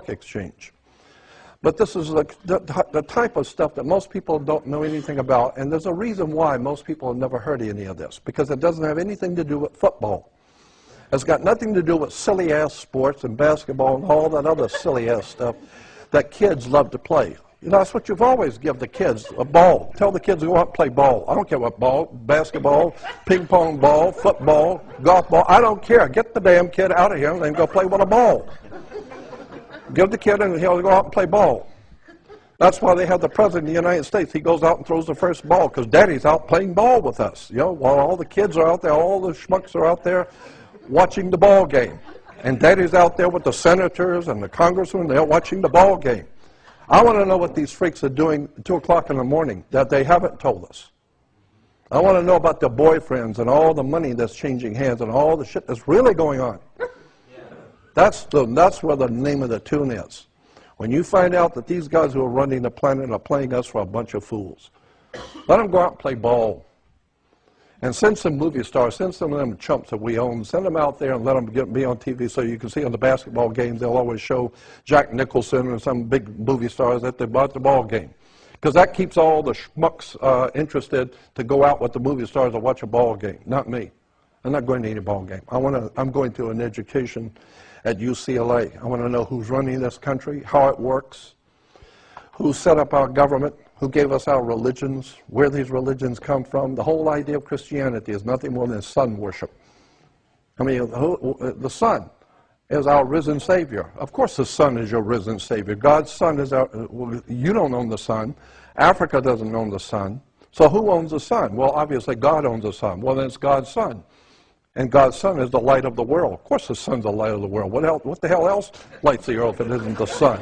exchange. But this is the type of stuff that most people don't know anything about, and there's a reason why most people have never heard any of this, because it doesn't have anything to do with football. It's got nothing to do with silly-ass sports and basketball and all that other silly-ass stuff that kids love to play. You know, that's what you've always give the kids, a ball. Tell the kids to go out and play ball. I don't care what ball, basketball, ping pong ball, football, golf ball. I don't care. Get the damn kid out of here and let him go play with a ball. Give the kid and he'll go out and play ball. That's why they have the President of the United States. He goes out and throws the first ball because Daddy's out playing ball with us. You know, while all the kids are out there, all the schmucks are out there watching the ball game. And Daddy's out there with the senators and the congressmen. They're watching the ball game. I want to know what these freaks are doing at 2 o'clock in the morning that they haven't told us. I want to know about their boyfriends and all the money that's changing hands and all the shit that's really going on. That's where the name of the tune is. When you find out that these guys who are running the planet are playing us for a bunch of fools, let them go out and play ball. And send some movie stars, send some of them chumps that we own, send them out there and let them be on TV so you can see on the basketball games, they'll always show Jack Nicholson and some big movie stars at the ball game. Because that keeps all the schmucks interested to go out with the movie stars to watch a ball game, not me. I'm not going to any ball game. I'm going to an education at UCLA. I want to know who's running this country, how it works, who set up our government, who gave us our religions, where these religions come from. The whole idea of Christianity is nothing more than sun worship. I mean, the sun is our risen Savior. Of course the sun is your risen Savior. God's sun is our... You don't own the sun. Africa doesn't own the sun. So who owns the sun? Well, obviously God owns the sun. Well, then it's God's sun. And God's sun is the light of the world. Of course the sun's the light of the world. What the hell else lights the earth if it isn't the sun?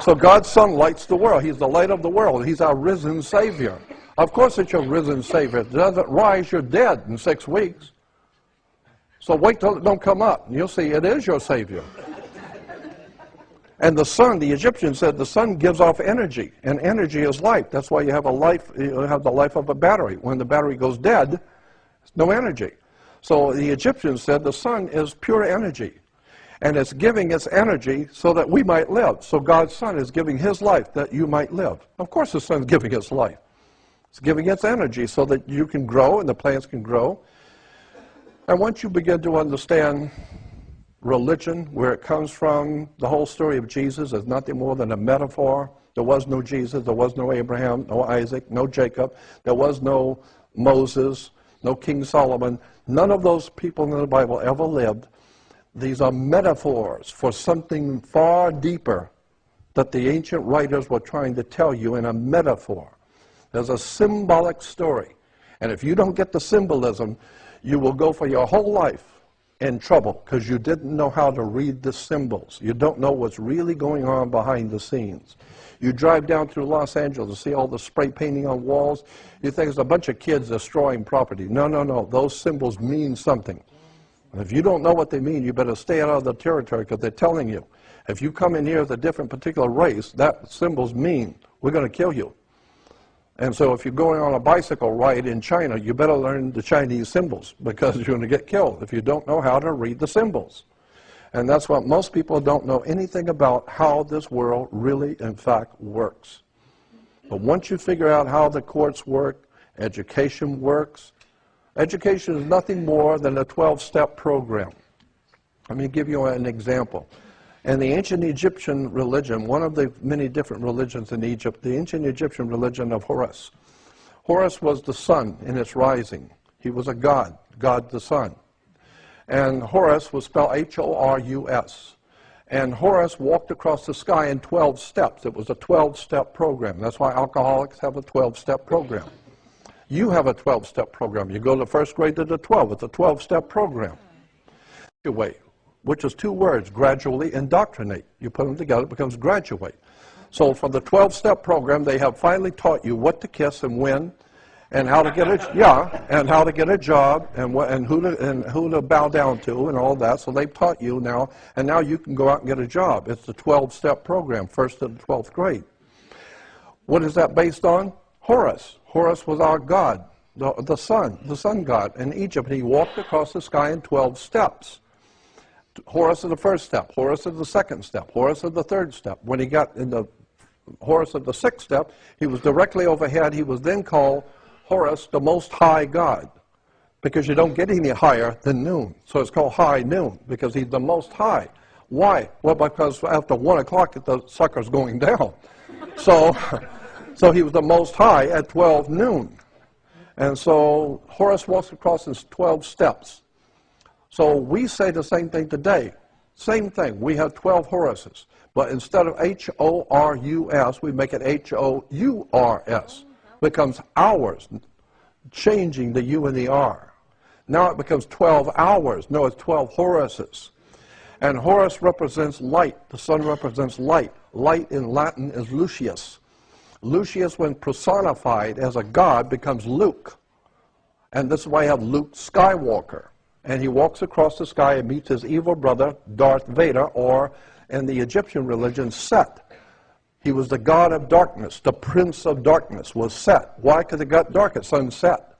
So God's sun lights the world. He's the light of the world. He's our risen Savior. Of course it's your risen Savior. If it doesn't rise, you're dead in 6 weeks. So wait till it don't come up. And you'll see it is your Savior. And the sun, the Egyptians said the sun gives off energy. And energy is life. That's why you have the life of a battery. When the battery goes dead, there's no energy. So the Egyptians said the sun is pure energy. And it's giving its energy so that we might live. So God's sun is giving his life that you might live. Of course the sun's giving its life. It's giving its energy so that you can grow and the plants can grow. And once you begin to understand religion, where it comes from, the whole story of Jesus is nothing more than a metaphor. There was no Jesus, there was no Abraham, no Isaac, no Jacob. There was no Moses, no King Solomon. None of those people in the Bible ever lived. These are metaphors for something far deeper that the ancient writers were trying to tell you in a metaphor. There's a symbolic story. And if you don't get the symbolism, you will go for your whole life in trouble because you didn't know how to read the symbols. You don't know what's really going on behind the scenes. You drive down through Los Angeles and see all the spray painting on walls. You think it's a bunch of kids destroying property. No, no, no. Those symbols mean something. And if you don't know what they mean, you better stay out of the territory because they're telling you. If you come in here as a different particular race, that symbols mean we're going to kill you. And so if you're going on a bicycle ride in China, you better learn the Chinese symbols because you're going to get killed if you don't know how to read the symbols. And that's what most people don't know anything about, how this world really, in fact, works. But once you figure out how the courts work, education works, education is nothing more than a 12-step program. Let me give you an example. In the ancient Egyptian religion, one of the many different religions in Egypt, the ancient Egyptian religion of Horus. Horus was the sun in its rising. He was a god, God the sun. And Horus was spelled H-O-R-U-S. And Horus walked across the sky in 12 steps. It was a 12-step program. That's why alcoholics have a 12-step program. You have a 12-step program. You go to first grade to the 12. It's a 12-step program. Graduate, which is 2 words, gradually indoctrinate. You put them together, it becomes graduate. So for the 12-step program, they have finally taught you what to kiss and when, and how to get and how to get a job, and who to bow down to, and all that. So they've taught you now, and now you can go out and get a job. It's the 12-step program, 1st to the 12th grade. What is that based on? Horus. Horus was our god, the sun god in Egypt. He walked across the sky in 12 steps. Horus is the first step. Horus is the second step. Horus is the third step. When he got in the Horus of the sixth step, he was directly overhead. He was then called Horus, the Most High God, because you don't get any higher than noon. So it's called high noon, because he's the Most High. Why? Well, because after 1 o'clock, the sucker's going down. So he was the Most High at 12 noon. And so Horus walks across his 12 steps. So we say the same thing today. Same thing. We have 12 Horuses. But instead of H-O-R-U-S, we make it H-O-U-R-S. Becomes hours, changing the U and the R. Now it becomes 12 hours. No, it's 12 Horuses. And Horus represents light. The sun represents light. Light in Latin is Lucius. Lucius, when personified as a god, becomes Luke. And this is why you have Luke Skywalker. And he walks across the sky and meets his evil brother, Darth Vader, or in the Egyptian religion, Set. He was the god of darkness. The prince of darkness was Set. Why? Because it got dark at sunset.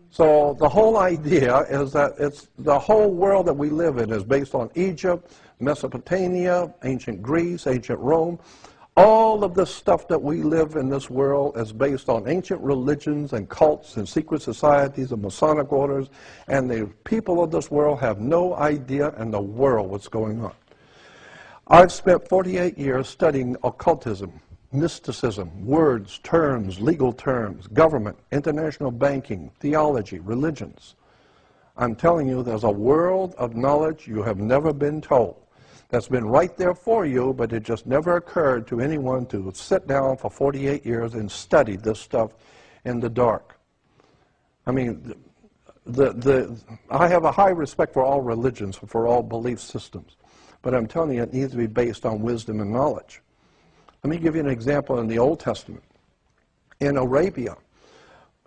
So the whole idea is that it's the whole world that we live in is based on Egypt, Mesopotamia, ancient Greece, ancient Rome. All of this stuff that we live in this world is based on ancient religions and cults and secret societies and Masonic orders, and the people of this world have no idea in the world what's going on. I've spent 48 years studying occultism, mysticism, words, terms, legal terms, government, international banking, theology, religions. I'm telling you, there's a world of knowledge you have never been told. That's been right there for you, but it just never occurred to anyone to sit down for 48 years and study this stuff in the dark. I mean, I have a high respect for all religions, for all belief systems, but I'm telling you, it needs to be based on wisdom and knowledge. Let me give you an example in the Old Testament. In Arabia,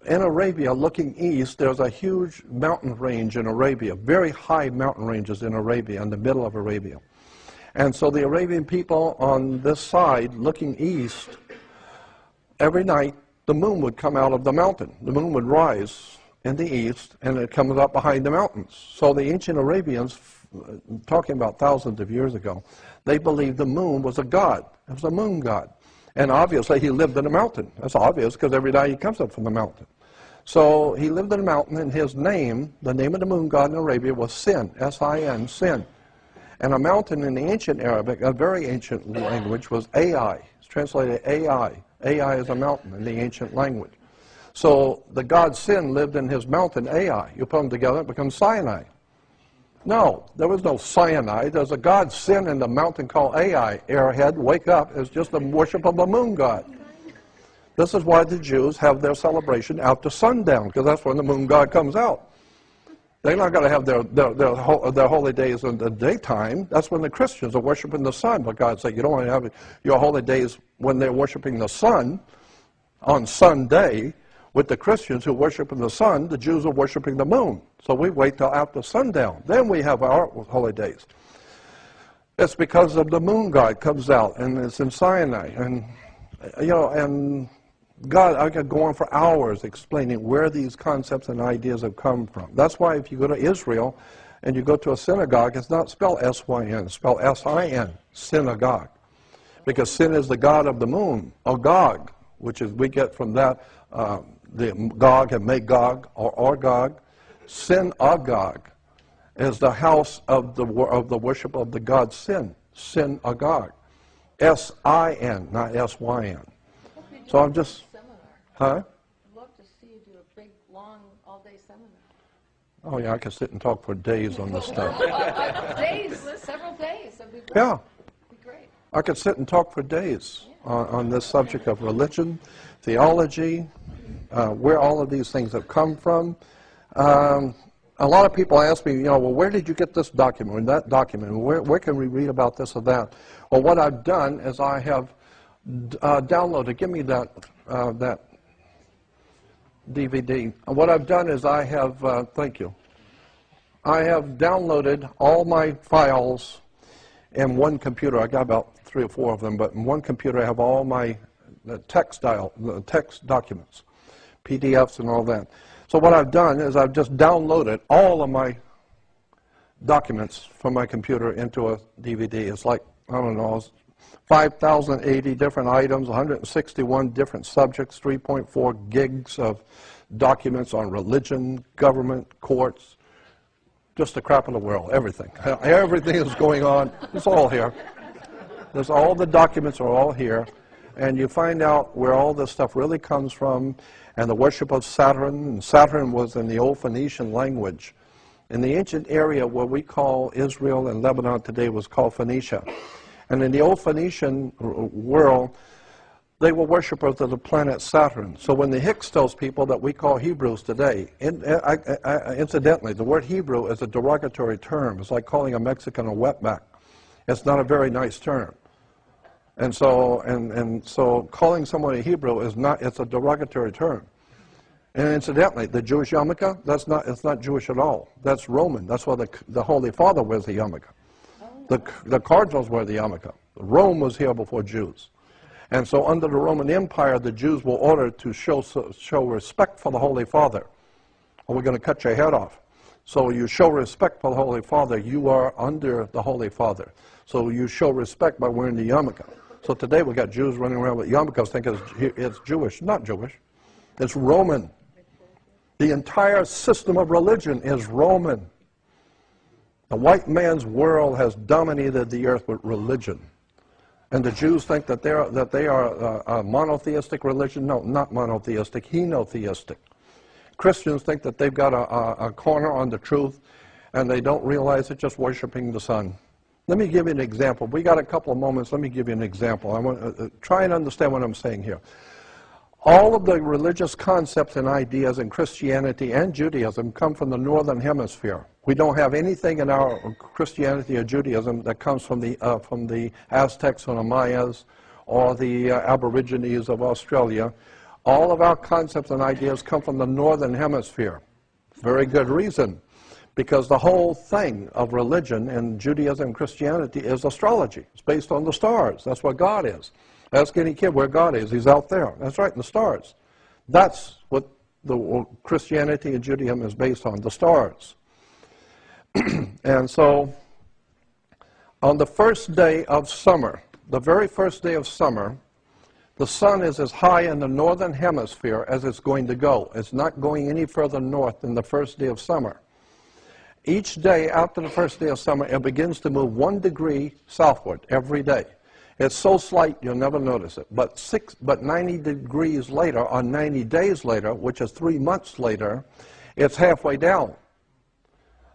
looking east, there's a huge mountain range in Arabia, very high mountain ranges in Arabia, in the middle of Arabia. And so the Arabian people on this side, looking east, every night the moon would come out of the mountain. The moon would rise in the east, and it comes up behind the mountains. So the ancient Arabians, talking about thousands of years ago, they believed the moon was a god. It was a moon god. And obviously he lived in a mountain. That's obvious, because every night he comes up from the mountain. So he lived in a mountain, and his name, the name of the moon god in Arabia, was Sin, S-I-N, Sin. And a mountain in the ancient Arabic, a very ancient language, was Ai. It's translated Ai. Ai is a mountain in the ancient language. So the god Sin lived in his mountain, Ai. You put them together, it becomes Sinai. No, there was no Sinai. There's a god Sin in the mountain called Ai. Airhead, wake up. It's just the worship of the moon god. This is why the Jews have their celebration after sundown, because that's when the moon god comes out. They're not going to have their holy days in the daytime. That's when the Christians are worshiping the sun. But God said, you don't want to have your holy days when they're worshiping the sun on Sunday. With the Christians who are worshiping the sun, the Jews are worshiping the moon. So we wait till after sundown. Then we have our holy days. It's because of the moon god comes out, and it's in Sinai. And, you know, and God, I could go on for hours explaining where these concepts and ideas have come from. That's why if you go to Israel and you go to a synagogue, it's not spelled S-Y-N, it's spelled S-I-N, synagogue. Because Sin is the god of the moon, Agog, which is, we get from that, the Gog and Magog, or Gog. Synagogue is the house of the worship of the god Sin, Synagogue. S-I-N, not S-Y-N. So I'm just... Huh? I'd love to see you do a big, long, all-day seminar. Oh, yeah, I could sit and talk for days on this stuff. Days, several days. That'd be great. Yeah. That'd be great. I could sit and talk for days on this subject of religion, theology, where all of these things have come from. A lot of people ask me, you know, well, where did you get this document and that document? Where can we read about this or that? Well, what I've done is I have downloaded, give me that DVD. What I've done is I have, thank you, I have downloaded all my files in one computer. I got about 3 or 4 of them, but in one computer I have all my text documents, PDFs and all that. So what I've done is I've just downloaded all of my documents from my computer into a DVD. It's like, I don't know, 5,080 different items, 161 different subjects, 3.4 gigs of documents on religion, government, courts, just the crap of the world, everything. Everything is going on. It's all here. There's all the documents are all here. And you find out where all this stuff really comes from, and the worship of Saturn. And Saturn was in the old Phoenician language. In the ancient area where we call Israel and Lebanon today was called Phoenicia. And in the old Phoenician world, they were worshipers of the planet Saturn. So when the Hicks tells people that we call Hebrews today, incidentally, the word Hebrew is a derogatory term. It's like calling a Mexican a wetback. It's not a very nice term. And so calling someone a Hebrew is not, it's a derogatory term. And incidentally, the Jewish yarmulke, it's not Jewish at all. That's Roman. That's why the Holy Father wears the yarmulke. The cardinals wear the yarmulke. Rome was here before Jews. And so under the Roman Empire, the Jews were ordered to show respect for the Holy Father, or we're going to cut your head off. So you show respect for the Holy Father, you are under the Holy Father. So you show respect by wearing the yarmulke. So today we got Jews running around with yarmulkes thinking it's Jewish. Not Jewish. It's Roman. The entire system of religion is Roman. The white man's world has dominated the earth with religion. And the Jews think that they are a monotheistic religion. No, not monotheistic, henotheistic. Christians think that they've got a corner on the truth, and they don't realize it's just worshiping the sun. Let me give you an example. We got a couple of moments. Let me give you an example. I want to try and understand what I'm saying here. All of the religious concepts and ideas in Christianity and Judaism come from the northern hemisphere. We don't have anything in our Christianity or Judaism that comes from the Aztecs or the Mayas or the Aborigines of Australia. All of our concepts and ideas come from the northern hemisphere. Very good reason, because the whole thing of religion in Judaism and Christianity is astrology. It's based on the stars. That's what God is. Ask any kid where God is. He's out there. That's right, in the stars. That's what the Christianity and Judaism is based on, the stars. And so, on the first day of summer, the very first day of summer, the sun is as high in the northern hemisphere as it's going to go. It's not going any further north than the first day of summer. Each day after the first day of summer, it begins to move 1 degree southward every day. It's so slight you'll never notice it. But 90 degrees later, or 90 days later, which is 3 months later, it's halfway down.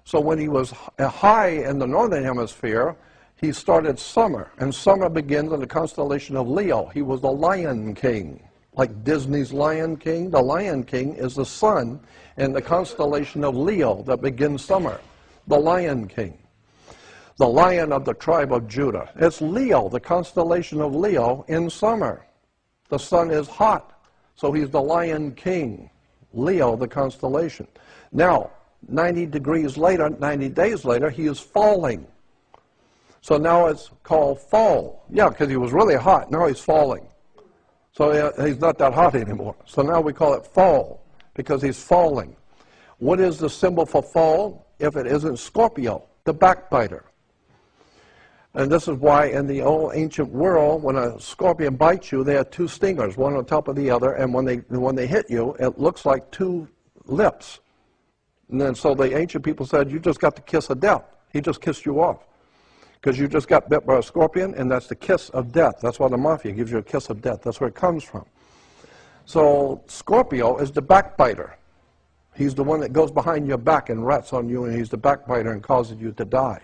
So when he was high in the northern hemisphere, he started summer. And summer begins in the constellation of Leo. He was the Lion King. Like Disney's Lion King, the Lion King is the sun in the constellation of Leo that begins summer. The Lion King. The Lion of the tribe of Judah. It's Leo, the constellation of Leo in summer. The sun is hot, so he's the Lion King. Leo, the constellation. Now, 90 degrees later, 90 days later, he is falling. So now it's called fall. Yeah, because he was really hot. Now he's falling. So he's not that hot anymore. So now we call it fall because he's falling. What is the symbol for fall if it isn't Scorpio, the backbiter? And this is why in the old ancient world, when a scorpion bites you, they have 2 stingers, one on top of the other, and when they hit you, it looks like 2 lips. And then so the ancient people said, you just got the kiss of death. He just kissed you off. Because you just got bit by a scorpion, and that's the kiss of death. That's why the mafia gives you a kiss of death. That's where it comes from. So Scorpio is the backbiter. He's the one that goes behind your back and rats on you, and he's the backbiter and causes you to die.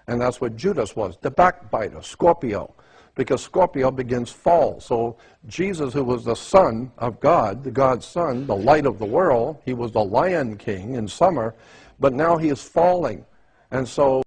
And that's what Judas was, the backbiter, Scorpio. Because Scorpio begins fall. So Jesus, who was the Son of God, the God's Son, the light of the world, he was the Lion King in summer, but now he is falling. And so